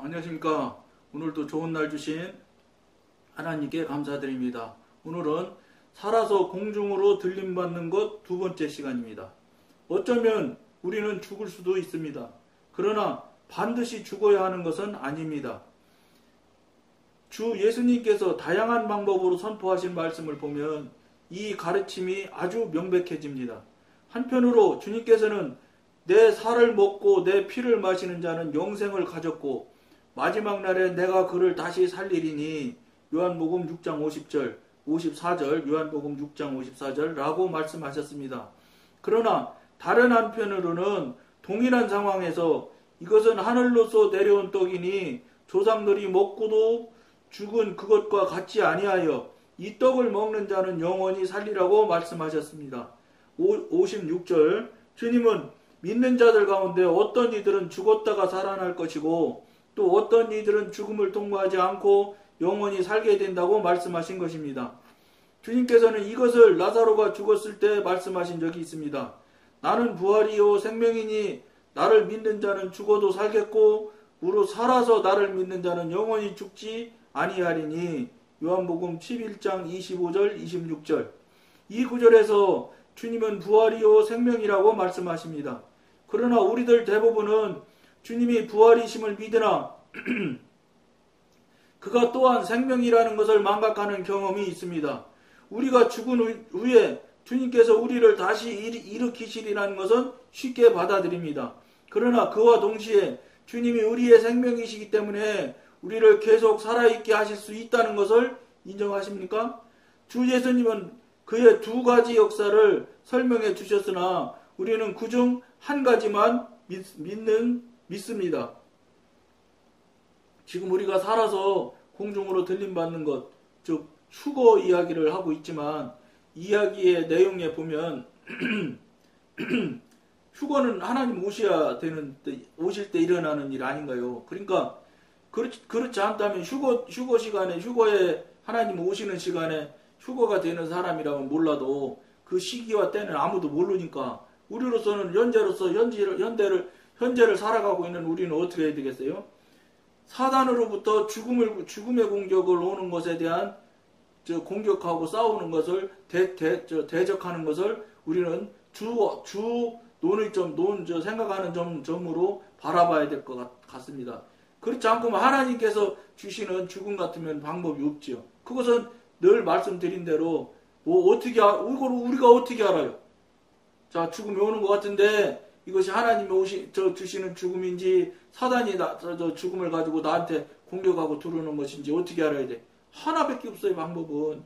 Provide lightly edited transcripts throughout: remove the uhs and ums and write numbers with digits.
안녕하십니까. 오늘도 좋은 날 주신 하나님께 감사드립니다. 오늘은 살아서 공중으로 들림받는 것 두 번째 시간입니다. 어쩌면 우리는 죽을 수도 있습니다. 그러나 반드시 죽어야 하는 것은 아닙니다. 주 예수님께서 다양한 방법으로 선포하신 말씀을 보면 이 가르침이 아주 명백해집니다. 한편으로 주님께서는 내 살을 먹고 내 피를 마시는 자는 영생을 가졌고 마지막 날에 내가 그를 다시 살리리니 요한복음 6장 50절, 54절, 요한복음 6장 54절라고 말씀하셨습니다. 그러나 다른 한편으로는 동일한 상황에서 이것은 하늘로서 내려온 떡이니 조상들이 먹고도 죽은 그것과 같지 아니하여 이 떡을 먹는 자는 영원히 살리라고 말씀하셨습니다. 56절 주님은 믿는 자들 가운데 어떤 이들은 죽었다가 살아날 것이고 또 어떤 이들은 죽음을 통과하지 않고 영원히 살게 된다고 말씀하신 것입니다. 주님께서는 이것을 나사로가 죽었을 때 말씀하신 적이 있습니다. 나는 부활이요 생명이니 나를 믿는 자는 죽어도 살겠고 무릇 살아서 나를 믿는 자는 영원히 죽지 아니하리니 요한복음 11장 25절 26절 이 구절에서 주님은 부활이요 생명이라고 말씀하십니다. 그러나 우리들 대부분은 주님이 부활이심을 믿으나 그가 또한 생명이라는 것을 망각하는 경험이 있습니다. 우리가 죽은 후에 주님께서 우리를 다시 일으키시리라는 것은 쉽게 받아들입니다. 그러나 그와 동시에 주님이 우리의 생명이시기 때문에 우리를 계속 살아있게 하실 수 있다는 것을 인정하십니까? 주 예수님은 그의 두 가지 역사를 설명해 주셨으나 우리는 그중 한 가지만 믿습니다. 지금 우리가 살아서 공중으로 들림받는 것, 즉 휴거 이야기를 하고 있지만 이야기의 내용에 보면 휴거는 하나님 오실 때 일어나는 일 아닌가요? 그러니까 그렇지 않다면 휴거 시간에 휴거에 하나님 오시는 시간에 휴거가 되는 사람이라면 몰라도 그 시기와 때는 아무도 모르니까 우리로서는 현재를 살아가고 있는 우리는 어떻게 해야 되겠어요? 사단으로부터 죽음의 공격을 오는 것에 대한 공격하고 싸우는 것을 대적하는 것을 우리는 생각하는 점으로 바라봐야 될 것 같습니다. 그렇지 않고만 하나님께서 주시는 죽음 같으면 방법이 없지요. 그것은 늘 말씀드린 대로 이걸 우리가 어떻게 알아요? 자, 죽음이 오는 것 같은데 이것이 하나님이 주시는 죽음인지 사단이 죽음을 가지고 나한테 공격하고 들어오는 것인지 어떻게 알아야 돼? 하나밖에 없어요. 방법은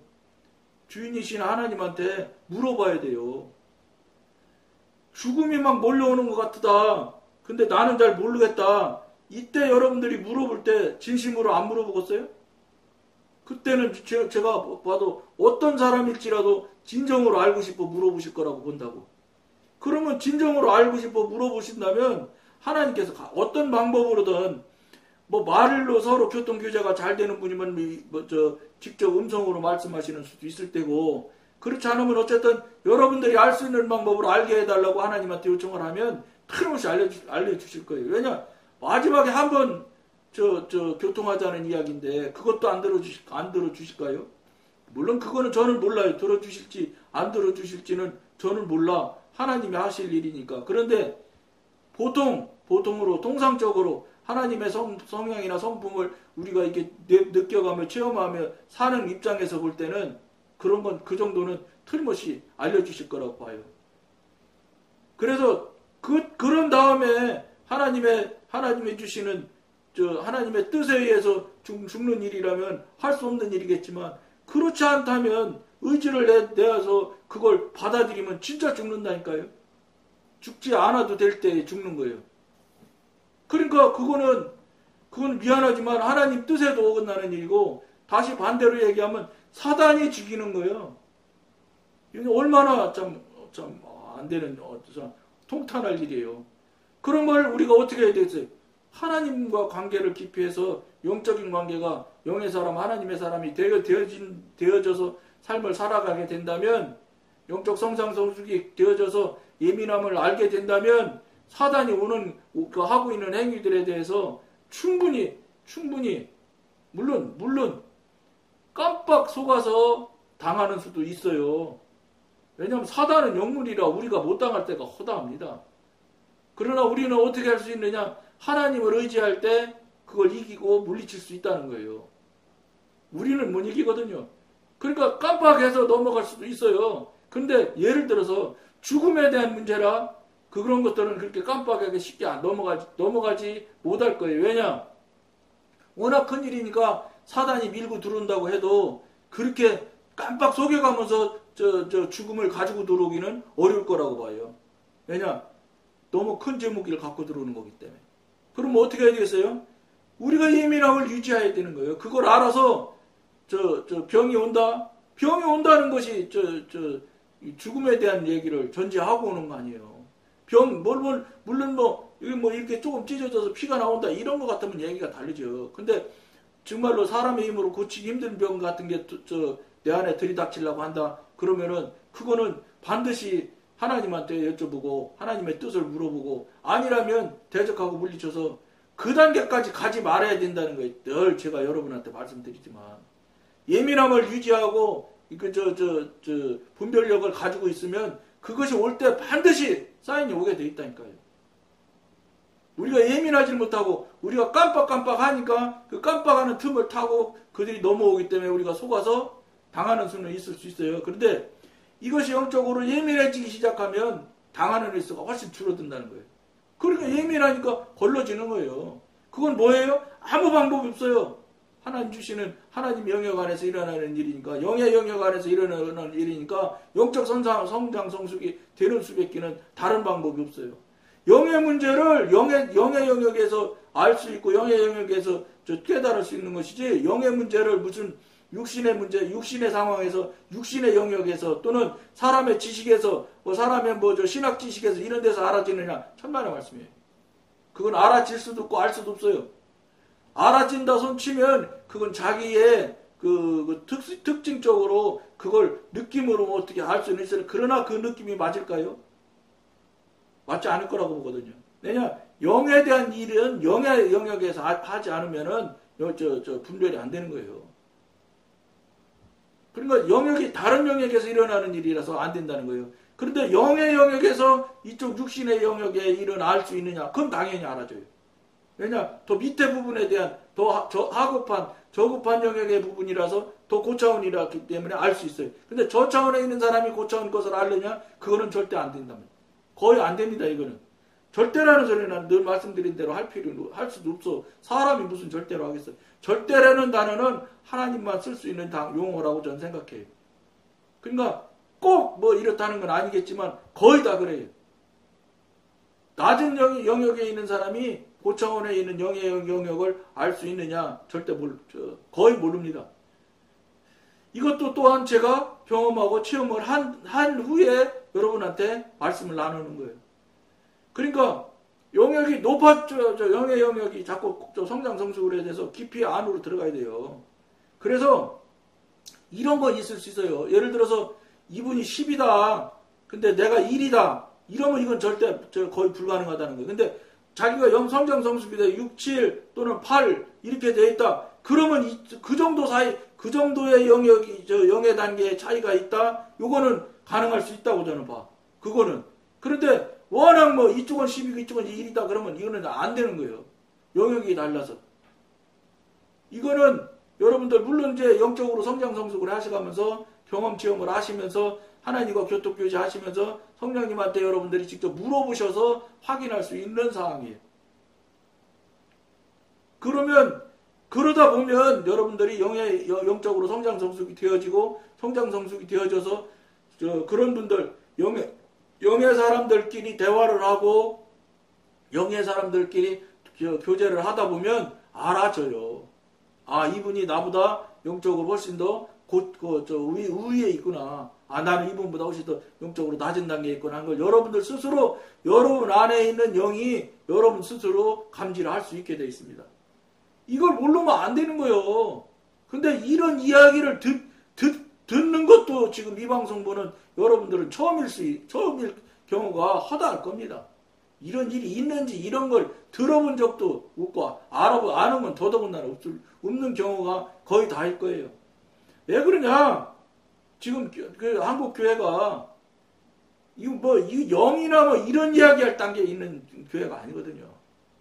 주인이신 하나님한테 물어봐야 돼요. 죽음이 막 몰려오는 것 같다. 근데 나는 잘 모르겠다. 이때 여러분들이 물어볼 때 진심으로 안 물어보겠어요? 그때는 제가 봐도 어떤 사람일지라도 진정으로 알고 싶어 물어보실 거라고 본다고. 그러면 진정으로 알고 싶어 물어보신다면 하나님께서 어떤 방법으로든 말로 서로 교통교제가 잘 되는 분이면 직접 음성으로 말씀하시는 수도 있을 테고 그렇지 않으면 어쨌든 여러분들이 알 수 있는 방법으로 알게 해달라고 하나님한테 요청을 하면 틀림없이 알려주실 거예요. 왜냐? 마지막에 한번 교통하자는 이야기인데 그것도 안 들어주실까요? 물론 그거는 저는 몰라요. 들어주실지 안 들어주실지는 저는 몰라. 하나님이 하실 일이니까. 그런데 보통으로 통상적으로 하나님의 성향이나 성품을 우리가 이렇게 느껴가며 체험하며 사는 입장에서 볼 때는 그런 건 그 정도는 틀림없이 알려주실 거라고 봐요. 그래서 그런 다음에 하나님의 주시는 하나님의 뜻에 의해서 죽는 일이라면 할 수 없는 일이겠지만 그렇지 않다면 의지를 내어서 그걸 받아들이면 진짜 죽는다니까요. 죽지 않아도 될 때 죽는 거예요. 그러니까 그건 미안하지만 하나님 뜻에도 어긋나는 일이고 다시 반대로 얘기하면 사단이 죽이는 거예요. 이게 얼마나 참 안 되는 통탄할 일이에요. 그런 걸 우리가 어떻게 해야 되겠어요? 하나님과 관계를 깊이해서 영적인 관계가 영의 사람, 하나님의 사람이 되어져서 삶을 살아가게 된다면 영적 성장성숙이 되어져서 예민함을 알게 된다면 사단이 하고 있는 행위들에 대해서 충분히 충분히 물론 깜빡 속아서 당하는 수도 있어요. 왜냐하면 사단은 영물이라 우리가 못 당할 때가 허다합니다. 그러나 우리는 어떻게 할 수 있느냐? 하나님을 의지할 때 그걸 이기고 물리칠 수 있다는 거예요. 우리는 못 이기거든요. 그러니까 깜빡해서 넘어갈 수도 있어요. 근데 예를 들어서 죽음에 대한 문제라 그런 것들은 그렇게 깜빡하게 쉽게 넘어가지 못할 거예요. 왜냐? 워낙 큰 일이니까 사단이 밀고 들어온다고 해도 그렇게 깜빡 속여가면서 죽음을 가지고 들어오기는 어려울 거라고 봐요. 왜냐? 너무 큰 제목을 갖고 들어오는 거기 때문에. 그럼 어떻게 해야 되겠어요? 우리가 예민함을 유지해야 되는 거예요. 그걸 알아서 병이 온다는 것이 죽음에 대한 얘기를 전제하고 오는 거 아니에요. 물론 이렇게 조금 찢어져서 피가 나온다 이런 거 같으면 얘기가 다르죠. 근데 정말로 사람의 힘으로 고치기 힘든 병 같은 게 내 안에 들이닥치려고 한다. 그러면은 그거는 반드시 하나님한테 여쭤보고 하나님의 뜻을 물어보고 아니라면 대적하고 물리쳐서 그 단계까지 가지 말아야 된다는 거예요. 늘 제가 여러분한테 말씀드리지만 예민함을 유지하고 분별력을 가지고 있으면 그것이 올 때 반드시 사인이 오게 돼 있다니까요. 우리가 예민하지 못하고 우리가 깜빡깜빡하니까 그 깜빡하는 틈을 타고 그들이 넘어오기 때문에 우리가 속아서 당하는 수는 있을 수 있어요. 그런데 이것이 영적으로 예민해지기 시작하면 당하는 일수가 훨씬 줄어든다는 거예요. 그러니까 예민하니까 걸러지는 거예요. 그건 뭐예요? 아무 방법이 없어요. 하나님 주시는 하나님 영역 안에서 일어나는 일이니까 영의 영역 안에서 일어나는 일이니까 영적 성장 성숙이 되는 수밖에는 다른 방법이 없어요. 영의 문제를 영의 영역에서 알 수 있고 영의 영역에서 깨달을 수 있는 것이지 영의 문제를 무슨 육신의 문제, 육신의 상황에서 육신의 영역에서 또는 사람의 지식에서 사람의 신학 지식에서 이런 데서 알아지느냐 천만의 말씀이에요. 그건 알아질 수도 없고 알 수도 없어요. 알아진다 손치면 그건 자기의 특징적으로 그걸 느낌으로 어떻게 알 수는 있어요. 그러나 그 느낌이 맞을까요? 맞지 않을 거라고 보거든요. 왜냐? 영에 대한 일은 영의 영역에서 하지 않으면은 분별이 안 되는 거예요. 그러니까 다른 영역에서 일어나는 일이라서 안 된다는 거예요. 그런데 영의 영역에서 이쪽 육신의 영역의 일은 알 수 있느냐? 그건 당연히 알아줘요. 왜냐? 더 밑에 부분에 대한 더 하급한 저급한 영역의 부분이라서 더 고차원이라기 때문에 알 수 있어요. 근데 저 차원에 있는 사람이 고차원 것을 알느냐? 그거는 절대 안 된다면. 거의 안 됩니다. 이거는. 절대라는 소리는 늘 말씀드린 대로 할 수도 없어. 사람이 무슨 절대로 하겠어요. 절대라는 단어는 하나님만 쓸 수 있는 용어라고 저는 생각해요. 그러니까 꼭 이렇다는 건 아니겠지만 거의 다 그래요. 낮은 영역에 있는 사람이 고차원에 있는 영의 영역을 알 수 있느냐? 절대 거의 모릅니다. 이것도 또한 제가 경험하고 체험을 한 후에 여러분한테 말씀을 나누는 거예요. 그러니까 영역이 영의 영역이 자꾸 성장 성숙에 대해서 깊이 안으로 들어가야 돼요. 그래서 이런 건 있을 수 있어요. 예를 들어서 이분이 10이다. 근데 내가 1이다. 이러면 이건 절대 거의 불가능하다는 거예요. 근데 자기가 성장 성숙이 돼 6, 7 또는 8 이렇게 돼 있다. 그러면 그 정도 사이, 그 정도의 영역이 영의 단계의 차이가 있다. 요거는 가능할 수 있다고 저는 봐. 그거는. 그런데 워낙 이쪽은 10이고 이쪽은 1이다 그러면 이거는 안 되는 거예요. 영역이 달라서. 이거는 여러분들 물론 이제 영적으로 성장 성숙을 하셔가면서 경험 체험을 하시면서 하나님과 교통교제 하시면서 성령님한테 여러분들이 직접 물어보셔서 확인할 수 있는 사항이에요. 그러다 보면 여러분들이 영적으로 성장 성숙이 되어지고 성장 성숙이 되어져서 그런 분들 영의 사람들끼리 대화를 하고 영의 사람들끼리 교제를 하다 보면 알아져요. 아, 이분이 나보다 영적으로 훨씬 더 우위에 있구나. 아, 나는 이분보다 훨씬 더 영적으로 낮은 단계에 있구나 하는 걸 여러분들 스스로 여러분 안에 있는 영이 여러분 스스로 감지를 할 수 있게 되어 있습니다. 이걸 모르면 안 되는 거예요. 근데 이런 이야기를 듣는 것도 지금 이 방송 보는 여러분들은 처음일 경우가 허다할 겁니다. 이런 일이 있는지 이런 걸 들어본 적도 없고 아는 건 더더군다나 없는 경우가 거의 다일 거예요. 왜 그러냐? 지금 그 한국 교회가 이거 영이나 이런 이야기할 단계에 있는 교회가 아니거든요.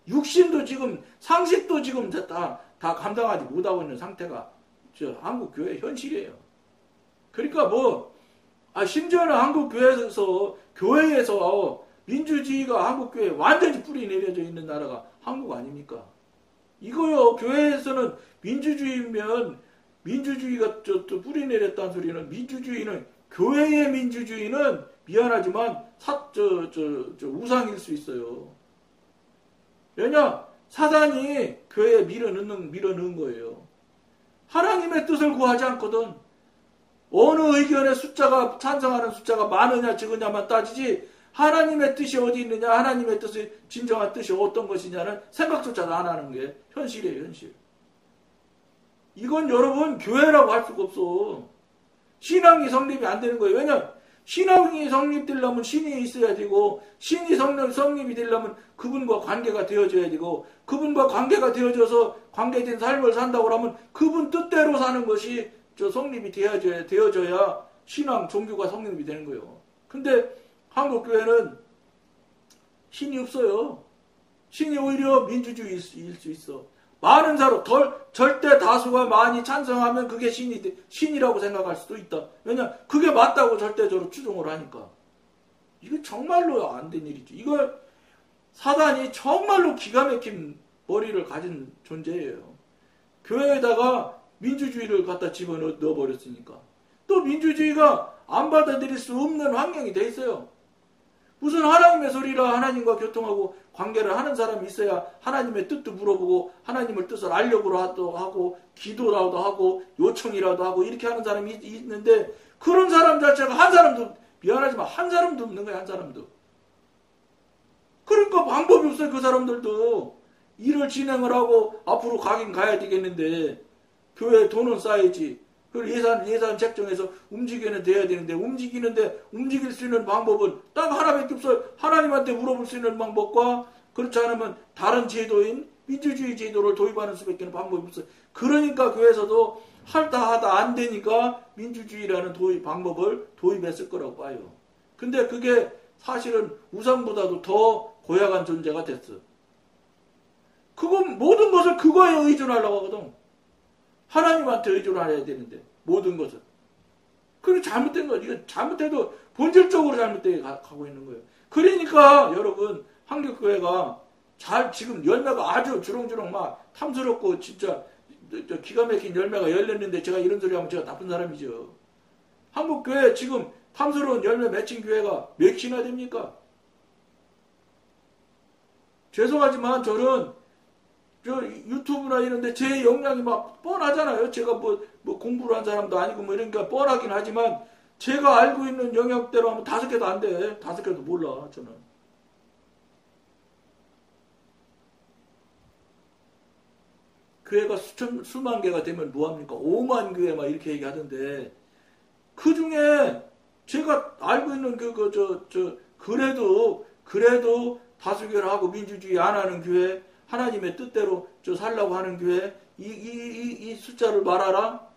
육신도 지금 상식도 지금 다 감당하지 못하고 있는 상태가 한국 교회 현실이에요. 그러니까 심지어는 한국 교회에서 민주주의가 한국 교회에 완전히 뿌리 내려져 있는 나라가 한국 아닙니까? 이거요, 교회에서는 민주주의면 민주주의가 뿌리 내렸다는 소리는 교회의 민주주의는 미안하지만 우상일 수 있어요. 왜냐? 사단이 교회에 밀어넣은 거예요. 하나님의 뜻을 구하지 않거든. 어느 의견의 찬성하는 숫자가 많으냐 적으냐만 따지지 하나님의 뜻이 어디 있느냐, 하나님의 뜻의 진정한 뜻이 어떤 것이냐는 생각조차도 안 하는 게 현실이에요, 현실. 이건 여러분 교회라고 할 수가 없어. 신앙이 성립이 안 되는 거예요. 왜냐? 신앙이 성립되려면 신이 있어야 되고, 신이 성립이 되려면 그분과 관계가 되어져야 되고, 그분과 관계가 되어져서 관계된 삶을 산다고 하면 그분 뜻대로 사는 것이 성립이 되어져야 신앙, 종교가 성립이 되는 거예요. 근데 한국 교회는 신이 없어요. 신이 오히려 민주주의일 수 있어. 많은 사람, 절대 다수가 많이 찬성하면 그게 신이라고 생각할 수도 있다. 왜냐, 그게 맞다고 절대적으로 추종을 하니까. 이거 정말로 안 된 일이죠. 이거 사단이 정말로 기가 막힌 머리를 가진 존재예요. 교회에다가 민주주의를 갖다 집어넣어 버렸으니까. 또 민주주의가 안 받아들일 수 없는 환경이 돼 있어요. 무슨 하나님의 소리라 하나님과 교통하고 관계를 하는 사람이 있어야 하나님의 뜻도 물어보고 하나님의 뜻을 알려고도 하고 기도라도 하고 요청이라도 하고 이렇게 하는 사람이 있는데 그런 사람 자체가 한 사람도 미안하지만 한 사람도 없는 거야. 한 사람도. 그러니까 방법이 없어요. 그 사람들도 일을 진행을 하고 앞으로 가긴 가야 되겠는데 교회에 돈은 쌓이지. 그리고 예산 책정해서 움직이는 돼야 되는데 움직일 수 있는 방법은 딱 하나밖에 없어요. 하나님한테 물어볼 수 있는 방법과 그렇지 않으면 다른 제도인 민주주의 제도를 도입하는 수밖에 방법이 없어요. 그러니까 교회에서도 하다 안 되니까 민주주의라는 방법을 도입했을 거라고 봐요. 근데 그게 사실은 우상보다도 더 고약한 존재가 됐어. 모든 것을 그거에 의존하려고 하거든. 하나님한테 의존해야 되는데 모든 것을. 그게 잘못된 거예요. 이건 잘못해도 본질적으로 잘못되게 가고 있는 거예요. 그러니까 여러분 한국교회가 지금 열매가 아주 주렁주렁 막 탐스럽고 진짜 기가 막힌 열매가 열렸는데 제가 이런 소리 하면 제가 나쁜 사람이죠. 한국교회 지금 탐스러운 열매 맺힌 교회가 몇이나 됩니까? 죄송하지만 저는 유튜브나 이런데 제 역량이 막 뻔하잖아요. 제가 공부를 한 사람도 아니고 이러니까 뻔하긴 하지만 제가 알고 있는 영역대로 하면 5개도 안 돼. 5개도 몰라, 저는. 교회가 수만 개가 되면 뭐합니까? 5만 교회 막 이렇게 얘기하던데 그 중에 제가 알고 있는 그래도 다수결 하고 민주주의 안 하는 교회 하나님의 뜻대로 살라고 하는 교회 이 숫자를 말하라.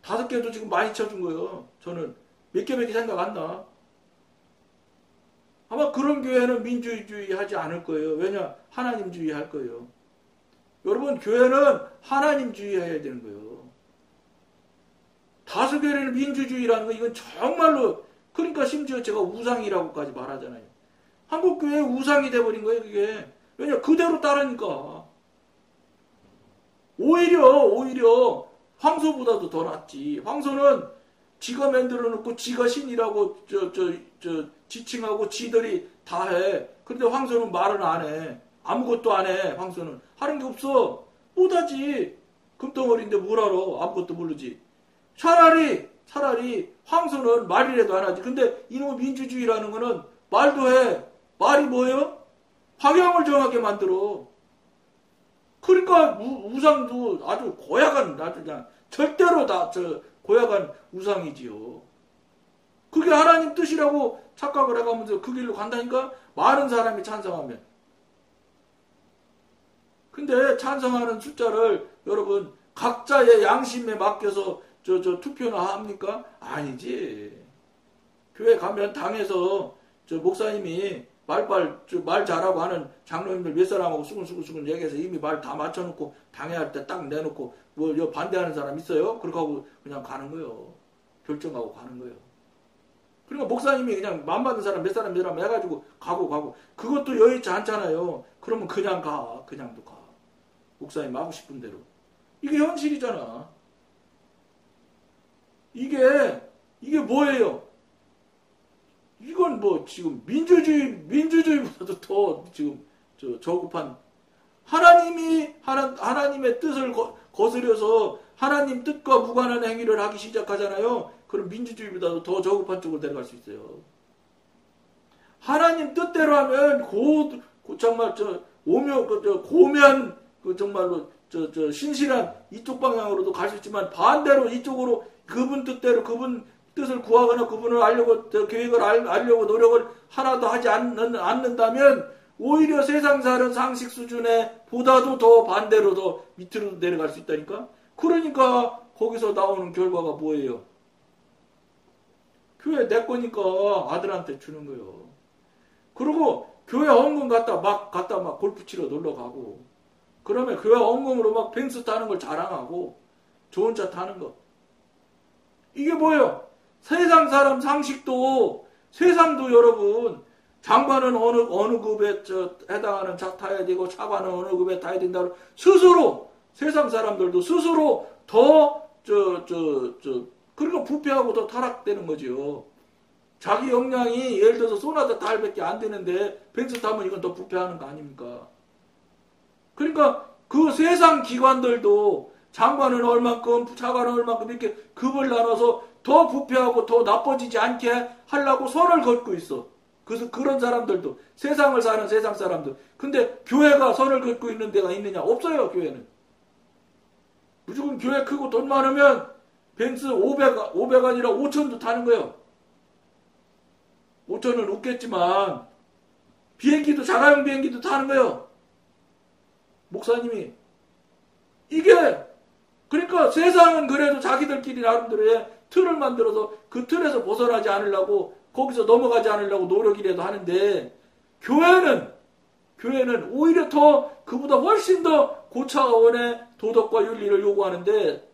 5개도 지금 많이 쳐준 거예요. 저는 몇 개밖에 생각 안 나. 아마 그런 교회는 민주주의 하지 않을 거예요. 왜냐? 하나님주의 할 거예요. 여러분 교회는 하나님주의 해야 되는 거예요. 다수결에는 민주주의라는 거 이건 정말로 그러니까 심지어 제가 우상이라고까지 말하잖아요. 한국교회 우상이 돼버린 거예요. 그게. 왜냐? 그대로 따르니까. 오히려 황소보다도 더 낫지. 황소는 지가 만들어 놓고 지가 신이라고 지칭하고 지들이 다 해. 근데 황소는 말은 안 해. 아무것도 안 해. 황소는. 하는 게 없어. 못하지. 금덩어리인데 뭘 알아. 아무것도 모르지. 차라리 황소는 말이라도 안 하지. 근데 이놈의 민주주의라는 거는 말도 해. 말이 뭐예요? 방향을 정하게 만들어. 그러니까 우상도 아주 고약한, 아주 그냥 절대로 고약한 우상이지요. 그게 하나님 뜻이라고 착각을 해가면서 그 길로 간다니까 많은 사람이 찬성하면 근데 찬성하는 숫자를 여러분 각자의 양심에 맡겨서 투표나 합니까? 아니지. 교회 가면 당에서 목사님이 말 잘하고 하는 장로님들 몇 사람하고 수근수근 얘기해서 이미 말 다 맞춰놓고 당회 할 때 딱 내놓고 뭐 반대하는 사람 있어요? 그렇게 하고 그냥 가는 거예요. 결정하고 가는 거예요. 그러니까 목사님이 그냥 맘 받는 사람 몇 사람 해가지고 가고 그것도 여의치 않잖아요. 그러면 그냥 가. 그냥도 가. 목사님 하고 싶은 대로. 이게 현실이잖아. 이게 뭐예요? 이건 뭐 지금 민주주의보다도 더 지금 저급한 하나님의 뜻을 거스려서 하나님 뜻과 무관한 행위를 하기 시작하잖아요. 그럼 민주주의보다도 더 저급한 쪽으로 내려갈 수 있어요. 하나님 뜻대로 하면 정말 고면 정말로 신실한 이쪽 방향으로도 갈 수 있지만 반대로 이쪽으로 그분 뜻대로 그분 뜻을 구하거나 그분을 알려고 계획을 알려고 노력을 하나도 하지 않는다면 오히려 세상 사는 상식 수준에 보다도 더 반대로 더 밑으로 내려갈 수 있다니까. 그러니까 거기서 나오는 결과가 뭐예요? 교회 내 거니까 아들한테 주는 거예요. 그리고 교회 헌금 갖다 막 골프 치러 놀러 가고 그러면 교회 헌금으로 막 벤츠 타는 걸 자랑하고 좋은 차 타는 거. 이게 뭐예요? 세상 사람 상식도 세상도 여러분 장관은 어느 급에 해당하는 차 타야 되고 차관은 어느 급에 타야 된다고 스스로 세상 사람들도 스스로 더 그러니까 부패하고 더 타락되는 거죠. 자기 역량이 예를 들어서 소나타 달밖에 안 되는데 벤츠 타면 이건 더 부패하는 거 아닙니까? 그러니까 그 세상 기관들도 장관은 얼만큼 차관은 얼만큼 이렇게 급을 나눠서 더 부패하고 더 나빠지지 않게 하려고 선을 긋고 있어. 그래서 그런 사람들도 세상을 사는 세상 사람들. 근데 교회가 선을 긋고 있는 데가 있느냐? 없어요. 교회는. 무조건 교회 크고 돈 많으면 벤츠 500 아니라 5천도 타는 거예요. 5천은 웃겠지만 비행기도 자가용 비행기도 타는 거예요. 목사님이. 이게 그러니까 세상은 그래도 자기들끼리 나름대로의 틀을 만들어서 그 틀에서 벗어나지 않으려고 거기서 넘어가지 않으려고 노력이라도 하는데 교회는 오히려 더 그보다 훨씬 더 고차원의 도덕과 윤리를 요구하는데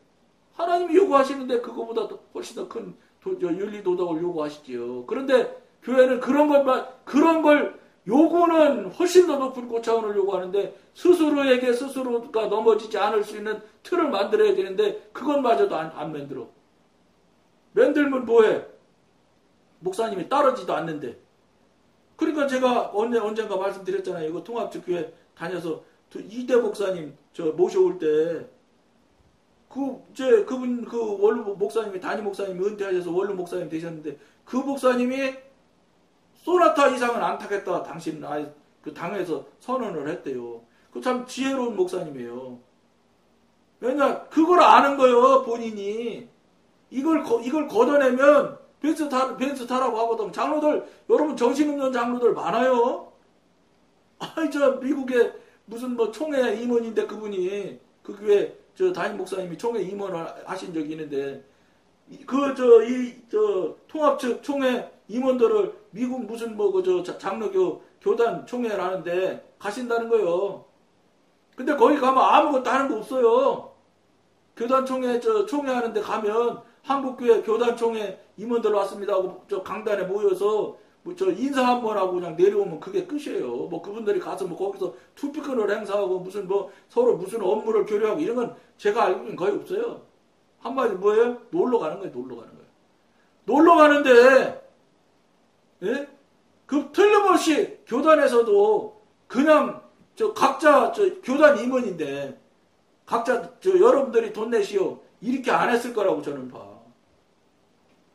하나님이 요구하시는데 그거보다 훨씬 더 큰 윤리 도덕을 요구하시지요. 그런데 교회는 그런 걸 요구는 훨씬 더 높은 고차원을 요구하는데 스스로가 넘어지지 않을 수 있는 틀을 만들어야 되는데 그것마저도 안 만들어. 만들면 뭐해? 목사님이 따르지도 않는데. 그러니까 제가 언젠가 말씀드렸잖아요. 이거 통합적교회 다녀서 이대 목사님 모셔올 때 그분 원로 목사님이 담임 목사님이 은퇴하셔서 원로 목사님 되셨는데 그 목사님이 소나타 이상은 안 타겠다. 당신은 아예 그 당에서 선언을 했대요. 그 참 지혜로운 목사님이에요. 왜냐 그걸 아는 거예요. 본인이 이걸 걷어내면 벤츠 타라고 하거든. 장로들 여러분 정신없는 장로들 많아요. 미국에 무슨 총회 임원인데 그분이 그 교회 담임 목사님이 총회 임원을 하신 적이 있는데 통합 측 총회 임원들을 미국 무슨 장로교 교단 총회를 하는데 가신다는 거예요. 근데 거기 가면 아무것도 하는 거 없어요. 교단 총회하는데 가면 한국교회 교단 총회 임원들 왔습니다 하고 강단에 모여서 인사 한번 하고 그냥 내려오면 그게 끝이에요. 그분들이 가서 거기서 투피권을 행사하고 서로 무슨 업무를 교류하고 이런 건 제가 알고는 거의 없어요. 한마디 뭐예요? 놀러 가는 거예요. 놀러 가는데 예? 그 틀림없이 교단에서도 그냥 각자 교단 임원인데 각자 여러분들이 돈 내시오 이렇게 안 했을 거라고 저는 봐.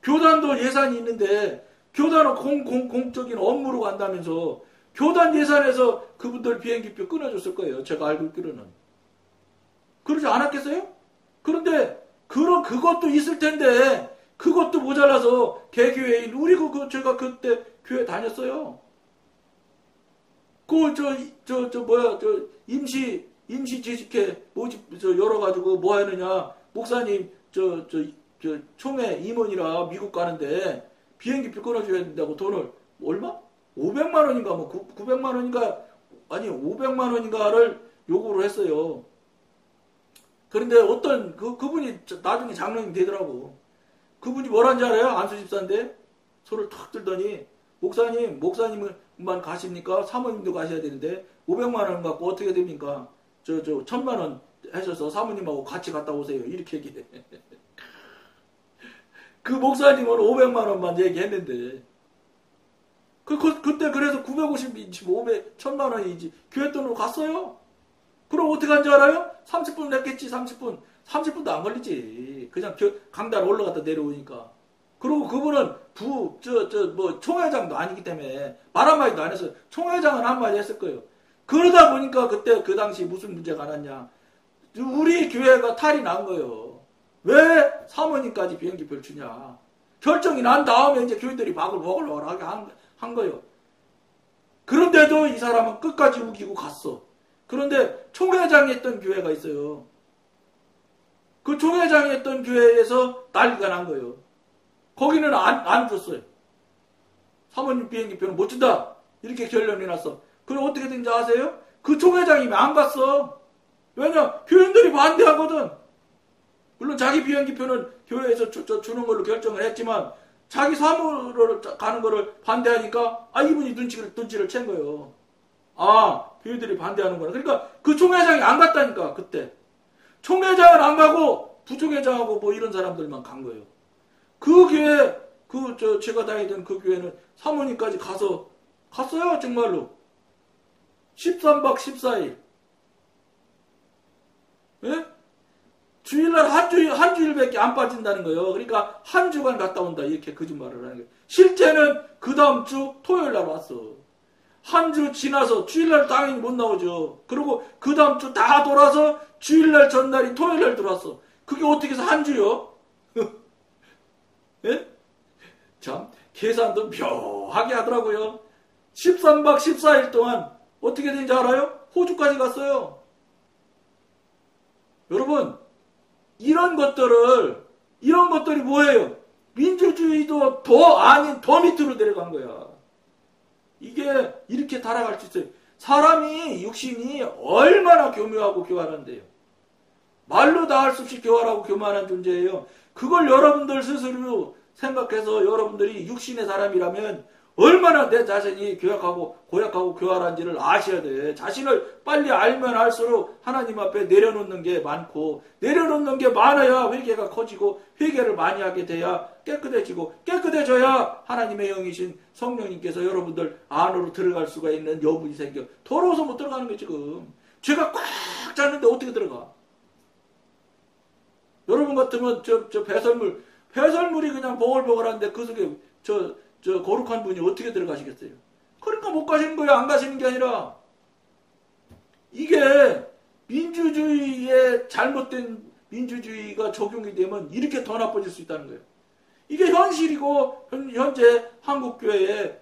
교단도 예산이 있는데 교단은 공적인 업무로 간다면서 교단 예산에서 그분들 비행기표 끊어줬을 거예요. 제가 알고 있기로는. 그러지 않았겠어요? 그런데 그것도 있을 텐데 그것도 모자라서 개교회인 우리 제가 그때 교회 다녔어요. 임시 임시지식회 모집 열어가지고 뭐 하느냐. 목사님 총회 임원이라 미국 가는데 비행기표 끊어줘야 된다고 돈을 얼마? 500만 원인가 뭐 900만 원인가 아니 500만 원인가를 요구를 했어요. 그런데 어떤 그분이 나중에 장로님 되더라고. 그분이 뭐라는지 알아요? 안수 집사인데 손을 탁 들더니 목사님만 가십니까? 사모님도 가셔야 되는데 500만 원 갖고 어떻게 됩니까? 1000만 원 하셔서 사모님하고 같이 갔다 오세요. 이렇게 얘기해. 그 목사님은 500만 원만 얘기했는데 그때 그래서 950인지 500, 1000만 원이지 교회 돈으로 갔어요. 그럼 어떻게 한지 알아요? 30분 냈겠지. 30분도 안 걸리지. 그냥 강단 올라갔다 내려오니까. 그리고 그분은 총회장도 아니기 때문에 말 한마디도 안 했어요. 총회장은 한마디 했을 거예요. 그러다 보니까 그때 그 당시 무슨 문제가 났냐. 우리 교회가 탈이 난 거예요. 왜 사모님까지 비행기표를 주냐. 결정이 난 다음에 이제 교인들이 바글바글하게 한 거예요. 그런데도 이 사람은 끝까지 우기고 갔어. 그런데 총회장이 했던 교회가 있어요. 그 총회장이 했던 교회에서 난리가 난 거예요. 거기는 안 줬어요. 사모님 비행기표는 못 준다. 이렇게 결론이 났어. 그럼 어떻게 된지 아세요? 그 총회장이 안 갔어. 왜냐? 교인들이 반대하거든. 물론 자기 비행기표는 교회에서 주는 걸로 결정을 했지만 자기 사무로 가는 거를 반대하니까 이분이 눈치를 챈 거예요. 교인들이 반대하는구나. 그러니까 그 총회장이 안 갔다니까. 그때 총회장은 안 가고 부총회장하고 뭐 이런 사람들만 간 거예요. 그 교회 제가 다니던 그 교회는 사모님까지 갔어요. 정말로 13박 14일. 예? 주일날 한 주일밖에 안 빠진다는 거예요. 그러니까 한 주간 갔다 온다. 이렇게 거짓말을 하는 거예요. 실제는 그 다음 주 토요일날 왔어. 한 주 지나서 주일날 당연히 못 나오죠. 그리고 그 다음 주 다 돌아서 주일날 전날이 토요일날 들어왔어. 그게 어떻게 해서 한 주요? 예? 참 계산도 묘하게 하더라고요. 13박 14일 동안 어떻게 된지 알아요? 호주까지 갔어요. 여러분 이런 것들이 뭐예요? 민주주의도 더 밑으로 내려간 거야. 이게 이렇게 달아갈 수 있어요. 사람이 육신이 얼마나 교묘하고 교활한데요. 말로 다 할 수 없이 교활하고 교만한 존재예요. 그걸 여러분들 스스로 생각해서 여러분들이 육신의 사람이라면 얼마나 내 자신이 고약하고 교활한지를 아셔야 돼. 자신을 빨리 알면 알수록 하나님 앞에 내려놓는 게 많고 내려놓는 게 많아야 회개가 커지고 회개를 많이 하게 돼야 깨끗해져야 하나님의 영이신 성령님께서 여러분들 안으로 들어갈 수가 있는 여분이 생겨. 더러워서 못 들어가는 게 지금. 죄가 꽉 찼는데 어떻게 들어가? 여러분 같으면 배설물이 그냥 보글보글한데 그 속에 거룩한 분이 어떻게 들어가시겠어요? 그러니까 못 가시는 거예요. 안 가시는 게 아니라. 이게 민주주의에 잘못된 민주주의가 적용이 되면 이렇게 더 나빠질 수 있다는 거예요. 이게 현실이고 현재 한국교회에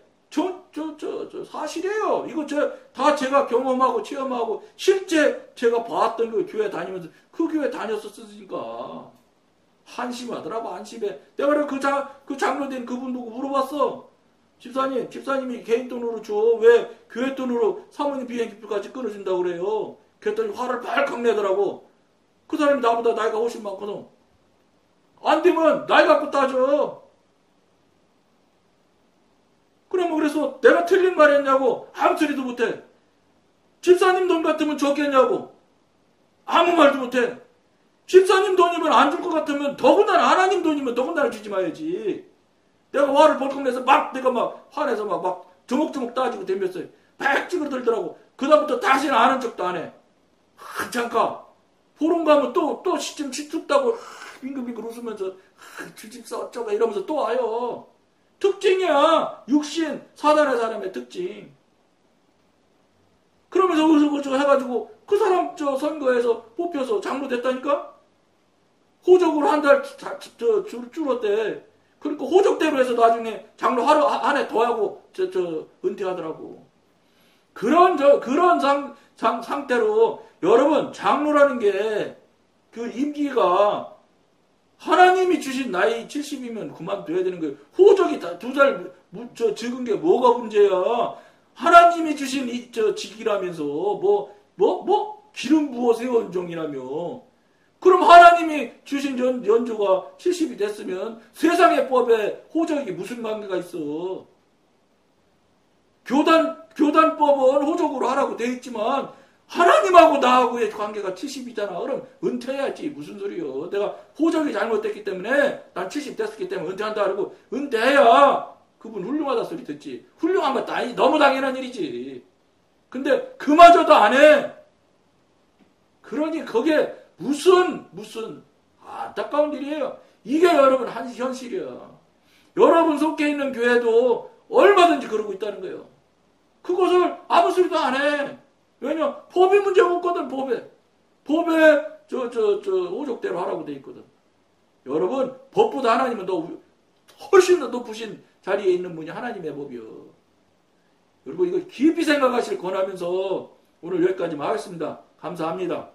사실이에요. 이거 다 제가 경험하고 체험하고 실제 제가 봤던 그 교회 다니면서 그 교회 다녔었으니까 한심하더라고. 한심해. 내가 그 장로된 그분 보고 물어봤어. 집사님이 개인 돈으로 줘. 왜 교회 돈으로 사모님 비행기표까지 끊어준다고 그래요. 그랬더니 화를 발칵 내더라고. 그 사람이 나보다 나이가 훨씬 많거든. 안 되면 나이 갖고 따져. 그래서 내가 틀린 말 했냐고. 아무 소리도 못해. 집사님 돈 같으면 줬겠냐고. 아무 말도 못해. 집사님 돈이면 안 줄 것 같으면 더군다나 하나님 돈이면 더군다나 주지 마야지. 내가 화를 벌컥 내서 내가 화내서 조목조목 따지고 덤볐어요. 막 찌그러들더라고. 그다음부터 다시는 아는 척도 안 해. 한참 가. 보름 가면 또 시점 춥다고 빙글빙글 웃으면서 주집사 어쩌가 이러면서 또 와요. 특징이야. 육신 사단의 사람의 특징. 그러면서 어쩌고 해가지고 그 사람 선거에서 뽑혀서 장로 됐다니까? 호적으로 한 달 줄었대. 그러니까 호적대로 해서 나중에 장로 한 해 더 하고 은퇴하더라고. 그런 상태로 여러분 장로라는 게 그 임기가 하나님이 주신 나이 70이면 그만둬야 되는 거예요. 호적이 다 2살 적은 게 뭐가 문제야. 하나님이 주신 직이라면서 기름 부어 세운 종이라며. 그럼 하나님이 주신 연조가 70이 됐으면 세상의 법에 호적이 무슨 관계가 있어. 교단법은 호적으로 하라고 돼 있지만 하나님하고 나하고의 관계가 70이잖아. 그럼 은퇴해야지. 무슨 소리요. 내가 호적이 잘못됐기 때문에 난 70 됐었기 때문에 은퇴한다 그러고 은퇴해야 그분 훌륭하다 소리 듣지. 훌륭한 건 너무 당연한 일이지. 근데 그마저도 안 해. 그러니 거기에 무슨 안타까운 일이에요. 이게 여러분 현실이야. 여러분 속해 있는 교회도 얼마든지 그러고 있다는 거예요. 그것을 아무 소리도 안 해. 왜냐? 법이 문제가 없거든, 법에 호적대로 하라고 돼 있거든. 여러분, 법보다 하나님은 훨씬 더 높으신 자리에 있는 분이 하나님의 법이요. 여러분, 이거 깊이 생각하시길 권하면서 오늘 여기까지만 하겠습니다. 감사합니다.